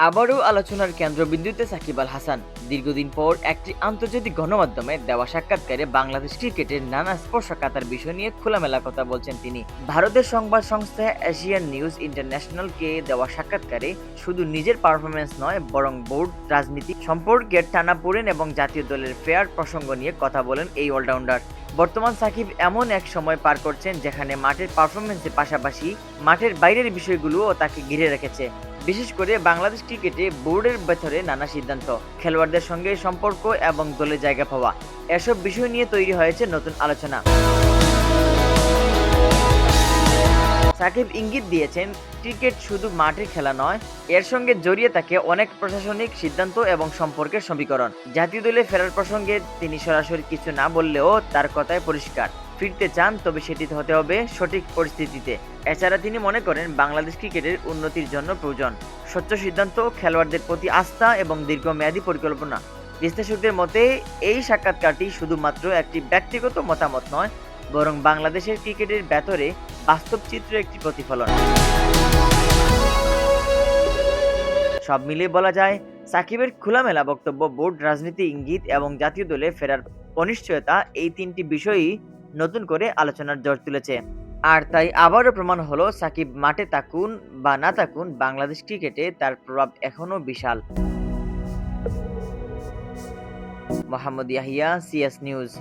আবারও আলোচনার কেন্দ্রবিন্দুতে সাকিব আল হাসান। দীর্ঘদিন পর একটি আন্তর্জাতিক গণমাধ্যমে দেওয়া সাক্ষাৎকারে বাংলাদেশ ক্রিকেটের নানা স্পর্শকাতর বিষয় নিয়ে খোলামেলা কথা বলছেন তিনি। ভারতের সংবাদ সংস্থা এশিয়ান নিউজ ইন্টারন্যাশনালকে দেওয়া সাক্ষাৎকারে শুধু নিজের পারফরমেন্স নয়, বরং বোর্ড, রাজনীতি, সম্পর্কের টানাপোড়েন এবং জাতীয় দলের ফেয়ার প্রসঙ্গ নিয়ে কথা বলেন এই অলরাউন্ডার। বর্তমান সাকিব এমন এক সময় পার করছেন যেখানে মাঠের পারফরমেন্সের পাশাপাশি মাঠের বাইরের বিষয়গুলোও তাকে ঘিরে রেখেছে। বিশেষ করে বাংলাদেশ ক্রিকেটে বোর্ডের ভেতরে নানা সিদ্ধান্ত, খেলোয়াড়দের সঙ্গে সম্পর্ক এবং দলে জায়গা পাওয়া, এসব বিষয় নিয়ে তৈরি হয়েছে নতুন আলোচনা। সাকিব ইঙ্গিত দিয়েছেন, ক্রিকেট শুধু মাঠের খেলা নয়, এর সঙ্গে জড়িয়ে থাকে অনেক প্রশাসনিক সিদ্ধান্ত এবং সম্পর্কের সমীকরণ। জাতীয় দলে ফেরার প্রসঙ্গে তিনি সরাসরি কিছু না বললেও তার কথায় পরিষ্কার, ফিরতে চান, তবে সেটি হতে হবে সঠিক পরিস্থিতিতে। এছাড়া তিনি মনে করেন বাংলাদেশ ক্রিকেটের উন্নতির জন্য প্রয়োজন স্বচ্ছ সিদ্ধান্ত, খেলোয়াড়দের প্রতি আস্থা এবং দীর্ঘমেয়াদী পরিকল্পনা। বিশ্লেষকদের মতে এই সাক্ষাৎকারটি শুধুমাত্র একটি ব্যক্তিগত মতামত নয়, বরং বাংলাদেশের ক্রিকেটের ভেতরে বাস্তব চিত্রের একটি প্রতিফলন। সব মিলিয়ে বলা যায়, সাকিবের খোলামেলা বক্তব্য, বোর্ড, রাজনীতি, ইঙ্গিত এবং জাতীয় দলে ফেরার অনিশ্চয়তা, এই তিনটি বিষয়ই নতুন করে আলোচনার ঝড় তুলেছে। আর তাই আবারও প্রমাণ হলো, সাকিব মাঠে থাকুন বা না থাকুন, বাংলাদেশ ক্রিকেটে তার প্রভাব এখনো বিশাল। Mohammad Yahya, CS news.